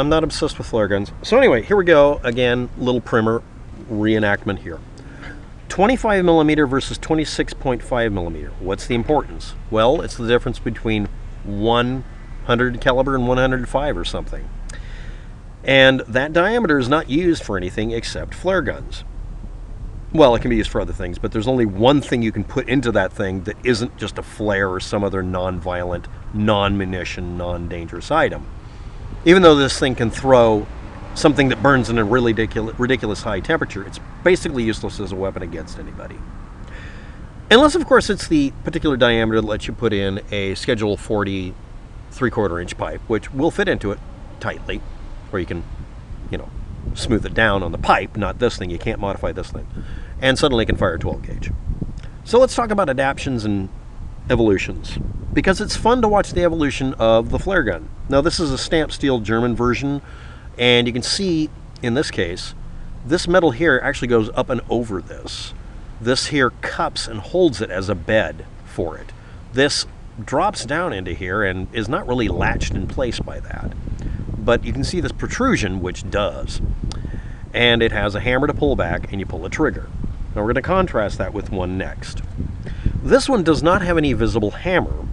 I'm not obsessed with flare guns. So anyway, here we go. Again, little primer reenactment here. 25 millimeter versus 26.5 millimeter. What's the importance? Well, it's the difference between 100 caliber and 105 or something. And that diameter is not used for anything except flare guns. Well, it can be used for other things, but there's only one thing you can put into that thing that isn't just a flare or some other non-violent, non-munition, non-dangerous item. Even though this thing can throw something that burns in a really ridiculous high temperature, it's basically useless as a weapon against anybody. Unless, of course, it's the particular diameter that lets you put in a Schedule 40 3/4 inch pipe, which will fit into it tightly, or you can, smooth it down on the pipe, not this thing. You can't modify this thing. And suddenly it can fire a 12 gauge. So let's talk about adaptions and evolutions, because it's fun to watch the evolution of the flare gun. Now, this is a stamped steel German version, and you can see, in this case, this metal here actually goes up and over this. This here cups and holds it as a bed for it. This drops down into here and is not really latched in place by that. But you can see this protrusion, which does. And it has a hammer to pull back, and you pull a trigger. Now we're going to contrast that with one next. This one does not have any visible hammer,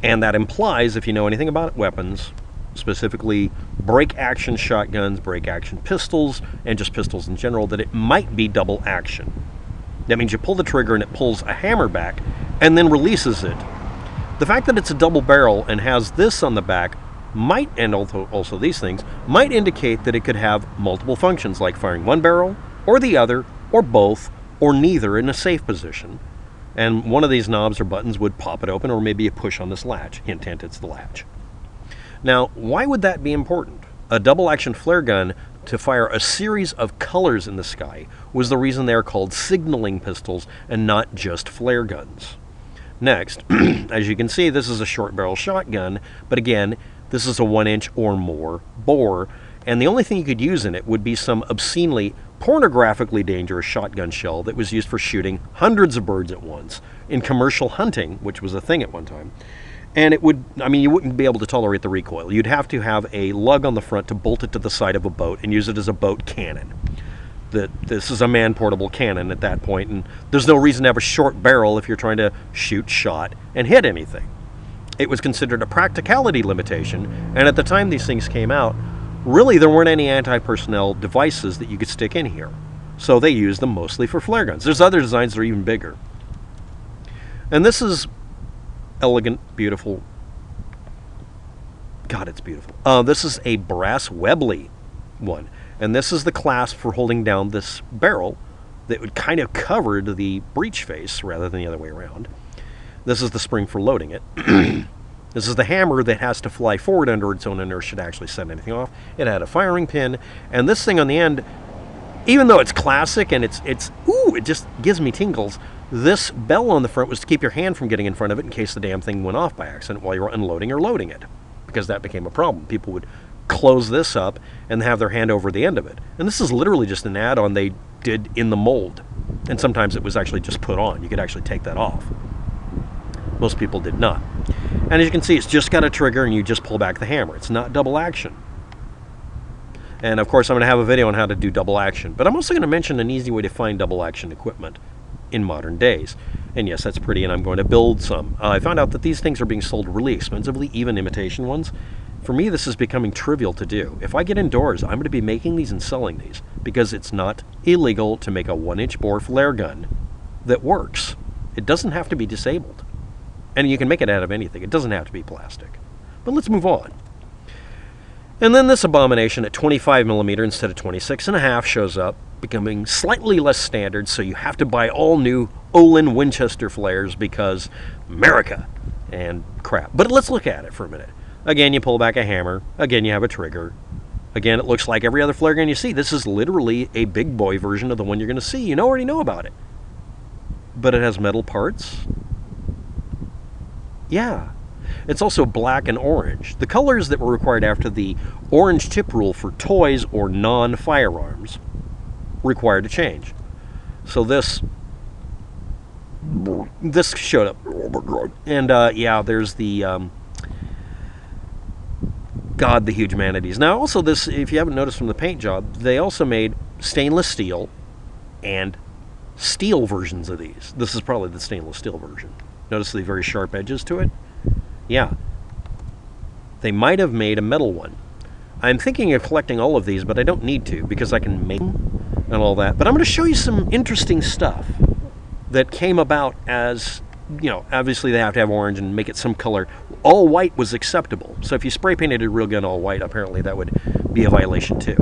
and that implies, if you know anything about weapons, specifically break-action shotguns, break-action pistols, and just pistols in general, that it might be double action. That means you pull the trigger and it pulls a hammer back and then releases it. The fact that it's a double barrel and has this on the back might, and also these things, might indicate that it could have multiple functions, like firing one barrel, or the other, or both, or neither in a safe position. And one of these knobs or buttons would pop it open, or maybe a push on this latch. Hint, hint, it's the latch. Now, why would that be important? A double-action flare gun to fire a series of colors in the sky was the reason they are called signaling pistols and not just flare guns. Next, as you can see, this is a short barrel shotgun, but again, this is a 1 inch or more bore, and the only thing you could use in it would be some obscenely, pornographically dangerous shotgun shell that was used for shooting hundreds of birds at once in commercial hunting, which was a thing at one time. And it would, you wouldn't be able to tolerate the recoil. You'd have to have a lug on the front to bolt it to the side of a boat and use it as a boat cannon. This is a man-portable cannon at that point, and there's no reason to have a short barrel if you're trying to shoot, shot, and hit anything. It was considered a practicality limitation, and at the time these things came out, really there weren't any anti-personnel devices that you could stick in here. So they used them mostly for flare guns. There's other designs that are even bigger. And this is elegant, beautiful. God, it's beautiful. This is a brass Webley one. And this is the clasp for holding down this barrel that would kind of cover the breech face rather than the other way around. This is the spring for loading it. This is the hammer that has to fly forward under its own inertia to actually set anything off. It had a firing pin, and this thing on the end, even though it's classic and it just gives me tingles, this bell on the front was to keep your hand from getting in front of it in case the damn thing went off by accident while you were unloading or loading it, because that became a problem. People would close this up and have their hand over the end of it. And this is literally just an add-on they did in the mold. And sometimes it was actually just put on. You could actually take that off. Most people did not. And as you can see, it's just got a trigger and you just pull back the hammer. It's not double action. And of course, I'm going to have a video on how to do double action. But I'm also going to mention an easy way to find double action equipment in modern days. And yes, that's pretty, and I'm going to build some. I found out that these things are being sold really expensively, even imitation ones. For me, this is becoming trivial to do. If I get indoors, I'm going to be making these and selling these, because it's not illegal to make a 1 inch bore flare gun that works. It doesn't have to be disabled. And you can make it out of anything. It doesn't have to be plastic. But let's move on. And then this abomination at 25 millimeter instead of 26.5 shows up, becoming slightly less standard, so you have to buy all new Olin Winchester flares because America and crap. But let's look at it for a minute. Again, you pull back a hammer. Again, you have a trigger. Again, it looks like every other flare gun you see. This is literally a big boy version of the one you're going to see. You already know about it. But it has metal parts. Yeah. It's also black and orange. The colors that were required after the orange tip rule for toys or non-firearms required to change. So this showed up. And yeah, there's the God, the huge manatees. Now, also this, if you haven't noticed from the paint job, they also made stainless steel and steel versions of these. This is probably the stainless steel version. Notice the very sharp edges to it? Yeah. They might have made a metal one. I'm thinking of collecting all of these, but I don't need to because I can make them and all that. But I'm going to show you some interesting stuff that came about as, you know, obviously they have to have orange and make it some color. All white was acceptable. So if you spray painted a real gun all white, apparently that would be a violation too.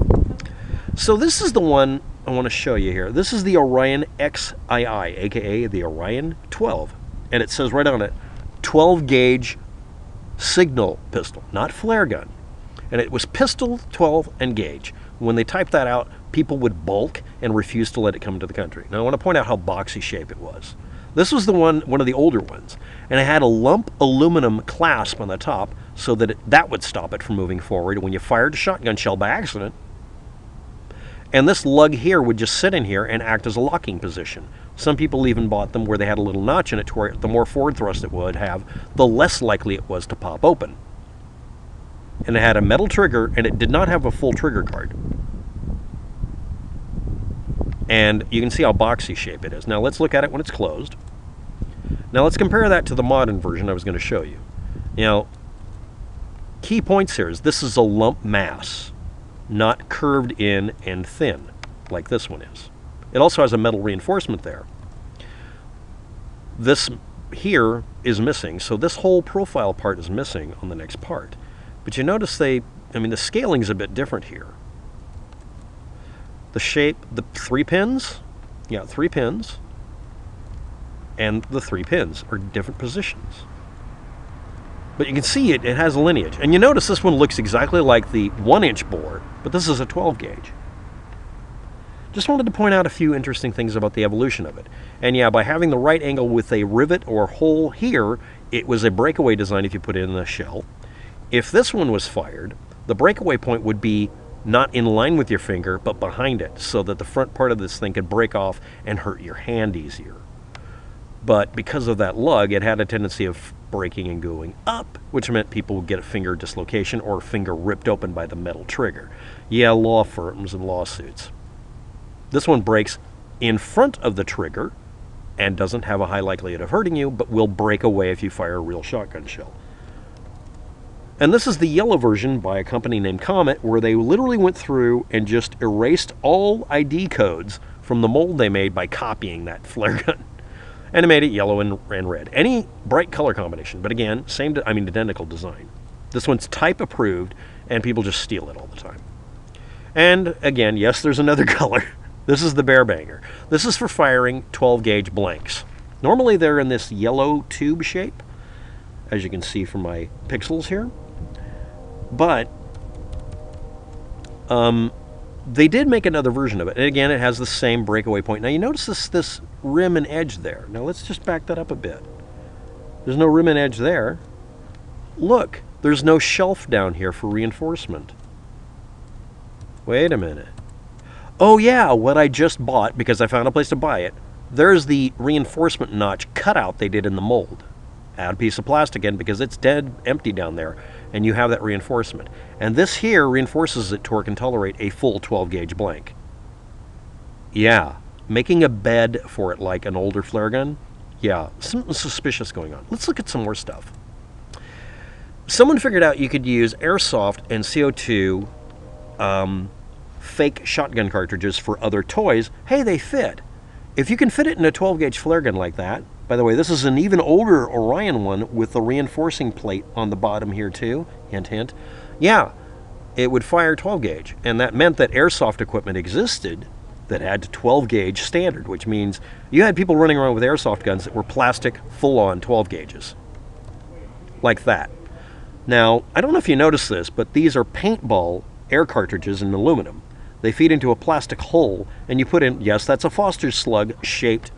So this is the one I want to show you here. This is the Orion XII, aka the Orion 12. And it says right on it, 12 gauge signal pistol, not flare gun. And it was pistol 12 and gauge. When they typed that out, people would balk and refuse to let it come into the country. Now I want to point out how boxy shape it was. This was the one of the older ones, and it had a lump aluminum clasp on the top so that that would stop it from moving forward when you fired a shotgun shell by accident. And this lug here would just sit in here and act as a locking position. Some people even bought them where they had a little notch in it to where the more forward thrust it would have, the less likely it was to pop open. And it had a metal trigger, and it did not have a full trigger guard. And you can see how boxy shape it is. Now let's look at it when it's closed. Now let's compare that to the modern version I was going to show you. Now, key points here is this is a lump mass, not curved in and thin like this one is. It also has a metal reinforcement there. This here is missing, so this whole profile part is missing on the next part. But you notice the scaling's a bit different here. The shape, the 3 pins, 3 pins, and the 3 pins are different positions. But you can see it has a lineage. And you notice this one looks exactly like the 1-inch bore, but this is a 12 gauge. Just wanted to point out a few interesting things about the evolution of it. And yeah, by having the right angle with a rivet or hole here, it was a breakaway design if you put it in the shell. If this one was fired, the breakaway point would be not in line with your finger, but behind it, so that the front part of this thing could break off and hurt your hand easier. But because of that lug, it had a tendency of breaking and going up, which meant people would get a finger dislocation or a finger ripped open by the metal trigger. Yeah, law firms and lawsuits. This one breaks in front of the trigger and doesn't have a high likelihood of hurting you, but will break away if you fire a real shotgun shell. And this is the yellow version by a company named Comet, where they literally went through and just erased all ID codes from the mold they made by copying that flare gun. And it made it yellow and red. Any bright color combination, but again, identical design. This one's type approved, and people just steal it all the time. And again, yes, there's another color. This is the Bear Banger. This is for firing 12 gauge blanks. Normally they're in this yellow tube shape, as you can see from my pixels here. But they did make another version of it. And again, it has the same breakaway point. Now you notice this rim and edge there. Now let's just back that up a bit. There's no rim and edge there. Look, there's no shelf down here for reinforcement. Wait a minute. Oh yeah, what I just bought, because I found a place to buy it, there's the reinforcement notch cutout they did in the mold. Add a piece of plastic in because it's dead empty down there, and you have that reinforcement. And this here reinforces it to where it can tolerate a full 12 gauge blank. Yeah, making a bed for it like an older flare gun. Yeah, something suspicious going on. Let's look at some more stuff. Someone figured out you could use airsoft and CO2 fake shotgun cartridges for other toys. Hey, they fit. If you can fit it in a 12 gauge flare gun like that, by the way, this is an even older Orion one with the reinforcing plate on the bottom here too, hint hint. Yeah, it would fire 12 gauge, and that meant that airsoft equipment existed that had 12 gauge standard, which means you had people running around with airsoft guns that were plastic, full-on 12 gauges. Like that. Now, I don't know if you noticed this, but these are paintball air cartridges in aluminum. They feed into a plastic hole, and you put in, yes, that's a Foster's slug-shaped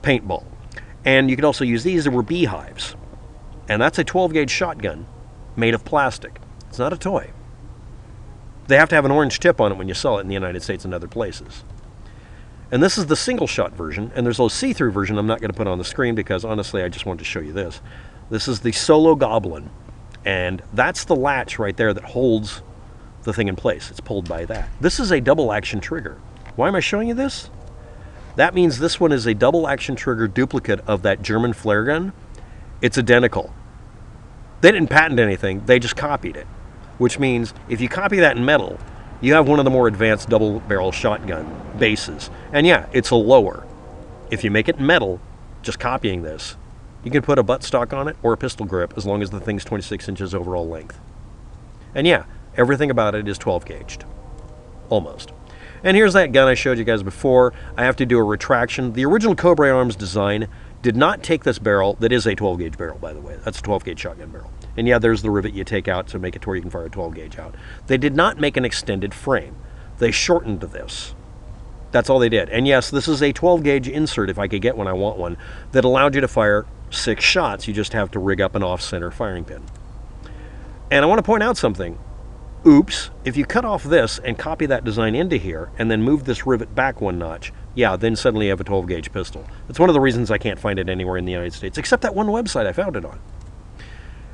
paintball. And you could also use these that were beehives. And that's a 12 gauge shotgun made of plastic. It's not a toy. They have to have an orange tip on it when you sell it in the United States and other places. And this is the single shot version, and there's a see-through version I'm not going to put on the screen because honestly I just wanted to show you this. This is the Solo Goblin. And that's the latch right there that holds the thing in place. It's pulled by that. This is a double action trigger. Why am I showing you this? That means this one is a double action trigger duplicate of that German flare gun. It's identical. They didn't patent anything, they just copied it. Which means if you copy that in metal, you have one of the more advanced double barrel shotgun bases. And yeah, it's a lower. If you make it in metal, just copying this, you can put a buttstock on it or a pistol grip as long as the thing's 26 inches overall length. And yeah, everything about it is 12 gauged. Almost. And here's that gun I showed you guys before. I have to do a retraction. The original Cobrey Arms design did not take this barrel. That is a 12 gauge barrel, by the way. That's a 12 gauge shotgun barrel. And yeah, there's the rivet you take out to make it to where you can fire a 12 gauge out. They did not make an extended frame. They shortened this. That's all they did. And yes, this is a 12 gauge insert, if I could get one, I want one, that allowed you to fire 6 shots. You just have to rig up an off-center firing pin. And I want to point out something. Oops, if you cut off this and copy that design into here and then move this rivet back 1 notch, yeah, then suddenly you have a 12 gauge pistol. That's one of the reasons I can't find it anywhere in the United States, except that one website I found it on.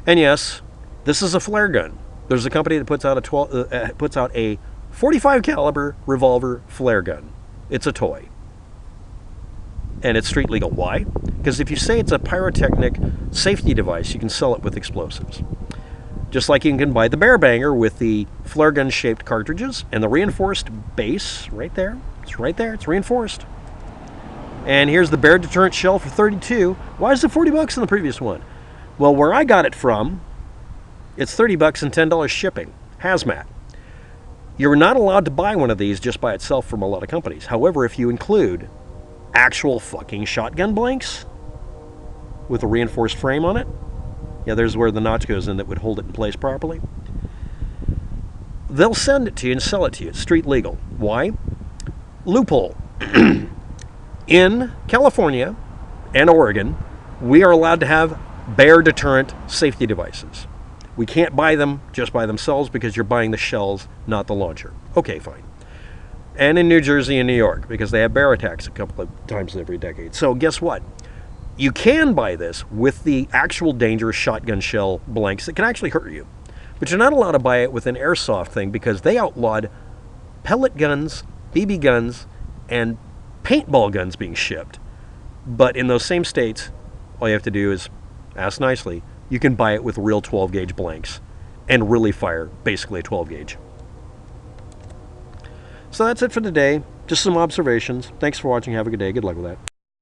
And yes, this is a flare gun. There's a company that puts out a 45 caliber revolver flare gun. It's a toy. And it's street legal. Why? Because if you say it's a pyrotechnic safety device, you can sell it with explosives. Just like you can buy the bear banger with the flare gun shaped cartridges and the reinforced base right there. It's right there, it's reinforced. And here's the bear deterrent shell for 32. Why is it 40 bucks in the previous one? Well, where I got it from, it's 30 bucks and $10 shipping. Hazmat. You're not allowed to buy one of these just by itself from a lot of companies. However, if you include actual fucking shotgun blanks with a reinforced frame on it, yeah, there's where the notch goes in that would hold it in place properly. They'll send it to you and sell it to you. It's street legal. Why? Loophole. In California and Oregon, we are allowed to have bear deterrent safety devices. We can't buy them just by themselves because you're buying the shells, not the launcher. Okay, fine. And in New Jersey and New York, because they have bear attacks a couple of times every decade. So guess what? You can buy this with the actual dangerous shotgun shell blanks that can actually hurt you. But you're not allowed to buy it with an airsoft thing because they outlawed pellet guns, BB guns, and paintball guns being shipped. But in those same states, all you have to do is ask nicely. You can buy it with real 12 gauge blanks and really fire basically a 12 gauge. So that's it for today. Just some observations. Thanks for watching. Have a good day. Good luck with that.